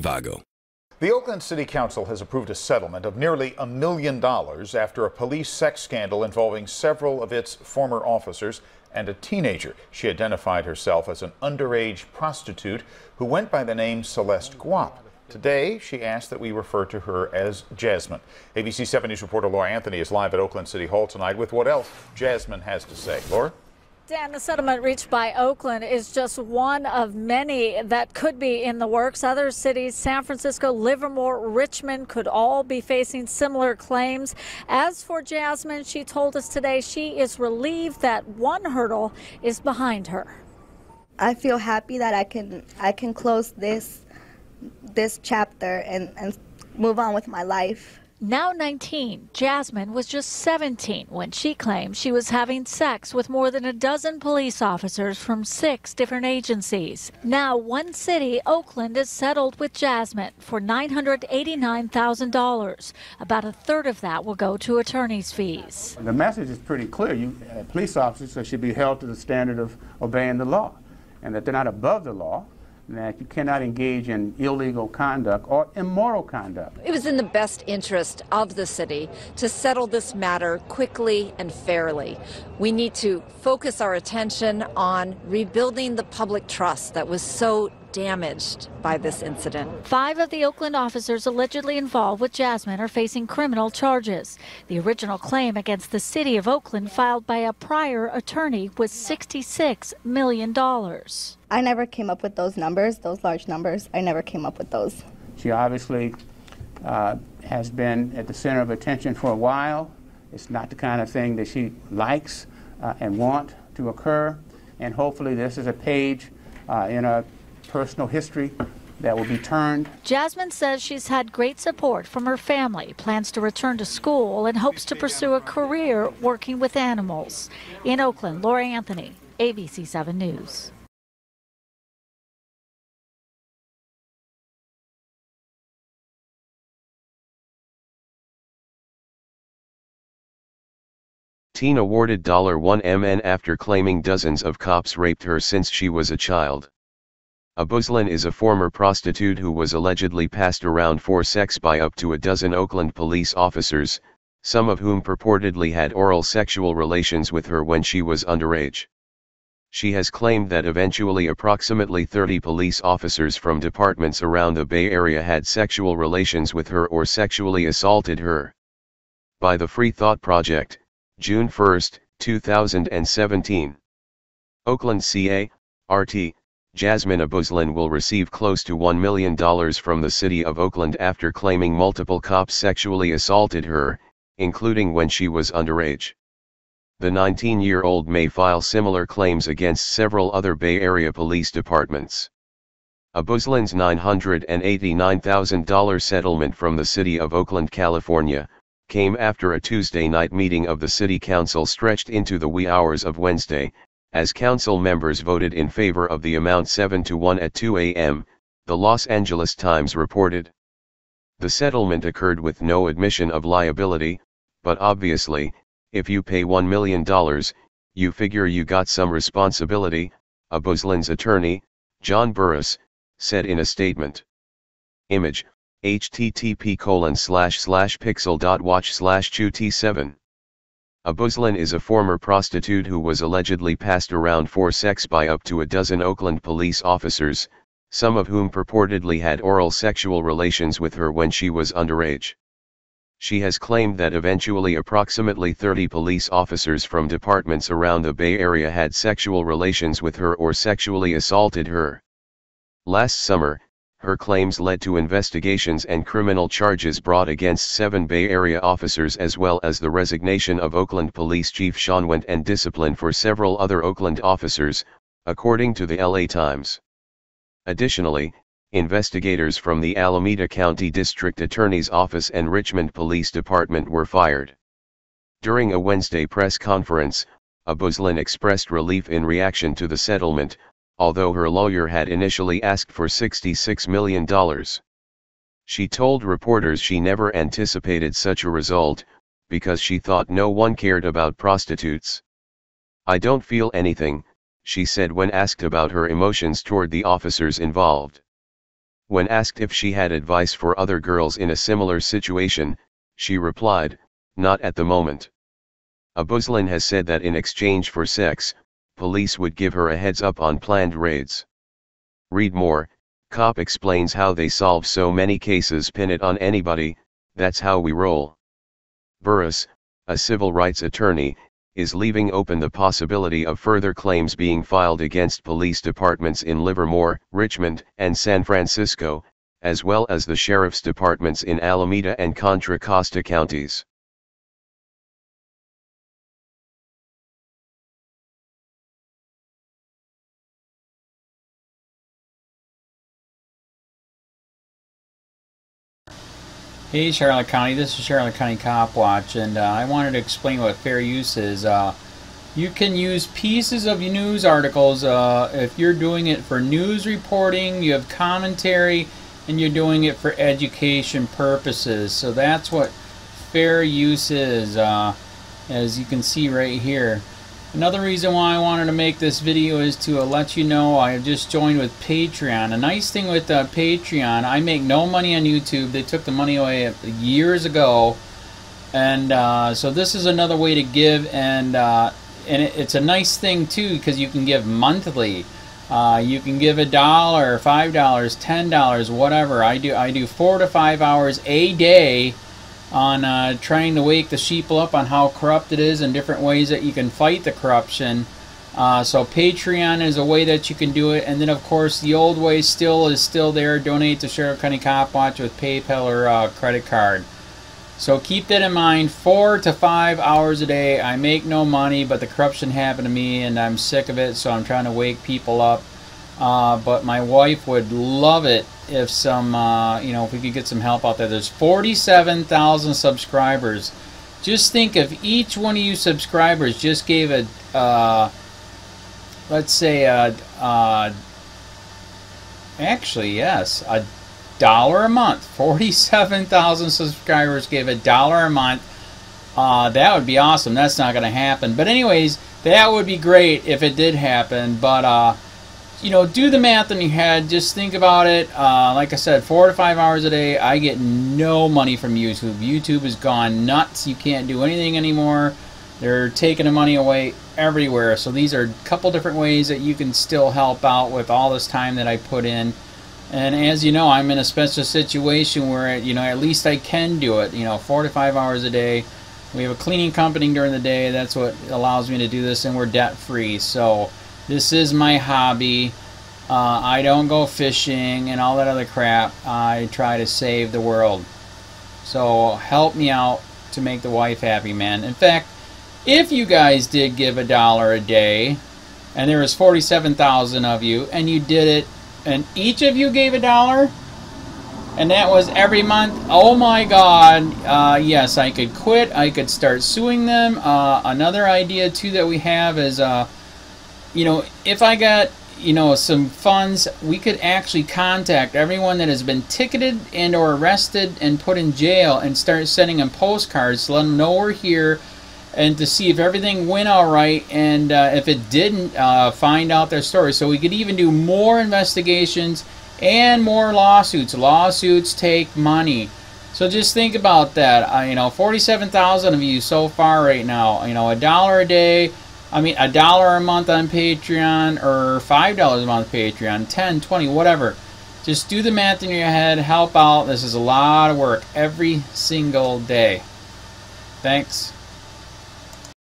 Chicago. The Oakland City Council has approved a settlement of nearly $1 million after a police sex scandal involving several of its former officers and a teenager. She identified herself as an underage prostitute who went by the name Celeste Guap. Today, she asked that we refer to her as Jasmine. ABC 7 News reporter Laura Anthony is live at Oakland City Hall tonight with what else Jasmine has to say. Laura? Dan, the settlement reached by Oakland is just one of many that could be in the works. Other cities, San Francisco, Livermore, Richmond, could all be facing similar claims. As for Jasmine, she told us today she is relieved that one hurdle is behind her. I feel happy that I can close this chapter and move on with my life. Now 19, Jasmine was just 17 when she claimed she was having sex with more than a dozen police officers from 6 different agencies. Now one city, Oakland, is settled with Jasmine for $989,000. About a third of that will go to attorney's fees. The message is pretty clear. Police officers should be held to the standard of obeying the law, and that they're not above the law, that you cannot engage in illegal conduct or immoral conduct. It was in the best interest of the city to settle this matter quickly and fairly. We need to focus our attention on rebuilding the public trust that was so damaged by this incident. 5 of the Oakland officers allegedly involved with Jasmine are facing criminal charges. The original claim against the city of Oakland filed by a prior attorney was $66 million. I never came up with those numbers, those large numbers. I never came up with those. She obviously has been at the center of attention for a while. It's not the kind of thing that she likes and want to occur. And hopefully this is a page in a personal history that will be turned. Jasmine says she's had great support from her family, plans to return to school, and hopes to pursue a career working with animals. In Oakland, Laura Anthony, ABC 7 News. Teen awarded $1 million after claiming dozens of cops raped her since she was a child. A Buslin is a former prostitute who was allegedly passed around for sex by up to a dozen Oakland police officers, some of whom purportedly had oral sexual relations with her when she was underage. She has claimed that eventually approximately 30 police officers from departments around the Bay Area had sexual relations with her or sexually assaulted her. By the Free Thought Project, June 1, 2017. Oakland CA, RT, Jasmine Abuslin will receive close to $1 million from the city of Oakland after claiming multiple cops sexually assaulted her, including when she was underage. The 19-year-old may file similar claims against several other Bay Area police departments. Abuslin's $989,000 settlement from the city of Oakland, California, came after a Tuesday night meeting of the city council stretched into the wee hours of Wednesday, as council members voted in favor of the amount 7-1 at 2 a.m., the Los Angeles Times reported. The settlement occurred with no admission of liability, but obviously, if you pay $1 million, you figure you got some responsibility, Abuslin's attorney, John Burris, said in a statement. Image, http://pixel.watch/QT7. Abuslin is a former prostitute who was allegedly passed around for sex by up to a dozen Oakland police officers, some of whom purportedly had oral sexual relations with her when she was underage. She has claimed that eventually approximately 30 police officers from departments around the Bay Area had sexual relations with her or sexually assaulted her. Last summer, her claims led to investigations and criminal charges brought against 7 Bay Area officers as well as the resignation of Oakland Police Chief Sean Wendt and discipline for several other Oakland officers, according to the LA Times. Additionally, investigators from the Alameda County District Attorney's Office and Richmond Police Department were fired. During a Wednesday press conference, Abuslin expressed relief in reaction to the settlement, although her lawyer had initially asked for $66 million. She told reporters she never anticipated such a result, because she thought no one cared about prostitutes. "I don't feel anything," she said when asked about her emotions toward the officers involved. When asked if she had advice for other girls in a similar situation, she replied, "Not at the moment." Abuzlin has said that in exchange for sex, police would give her a heads up on planned raids. Read more. Cop explains how they solve so many cases. Pin it on anybody, that's how we roll. Burris, a civil rights attorney, is leaving open the possibility of further claims being filed against police departments in Livermore, Richmond, and San Francisco, as well as the sheriff's departments in Alameda and Contra Costa counties. Hey Charlotte County, this is Charlotte County Cop Watch, and I wanted to explain what fair use is. You can use pieces of news articles if you're doing it for news reporting, you have commentary, and you're doing it for education purposes. So that's what fair use is, as you can see right here. Another reason why I wanted to make this video is to let you know I have just joined with Patreon. A nice thing with Patreon, I make no money on YouTube. They took the money away years ago, and so this is another way to give, and it's a nice thing too because you can give monthly. You can give $1, $5, $10, whatever. I do 4 to 5 hours a day on trying to wake the sheeple up on how corrupt it is and different ways that you can fight the corruption. So Patreon is a way that you can do it, and then of course the old way is still there. Donate to Charlotte County Cop Watch with PayPal or credit card. So keep that in mind. 4 to 5 hours a day. I make no money, but the corruption happened to me and I'm sick of it, so I'm trying to wake people up. But my wife would love it if some, if we could get some help out there. There's 47,000 subscribers. Just think if each one of you subscribers just gave a, let's say, actually, yes, $1 a month. 47,000 subscribers gave $1 a month. That would be awesome. That's not going to happen. But anyways, that would be great if it did happen. But, do the math in your head. Just think about it. Like I said, 4 to 5 hours a day. I get no money from YouTube. YouTube has gone nuts. You can't do anything anymore. They're taking the money away everywhere. So these are a couple different ways that you can still help out with all this time that I put in. And as you know, I'm in a special situation where, at least I can do it. 4 to 5 hours a day. We have a cleaning company during the day. That's what allows me to do this, and we're debt free. So this is my hobby. I don't go fishing and all that other crap. I try to save the world. So help me out to make the wife happy, man. In fact, if you guys did give $1 a day, and there was 47,000 of you, and you did it, and each of you gave $1, and that was every month, oh my God, yes, I could quit. I could start suing them. Another idea too that we have is, if I got, some funds, we could actually contact everyone that has been ticketed and or arrested and put in jail and start sending them postcards to let them know we're here and to see if everything went all right, and if it didn't, find out their story. So we could even do more investigations and more lawsuits. Lawsuits take money. So just think about that. 47,000 of you so far right now. $1 a day. $1 a month on Patreon, or $5 a month on Patreon, 10, 20, whatever. Just do the math in your head, help out. This is a lot of work every single day. Thanks.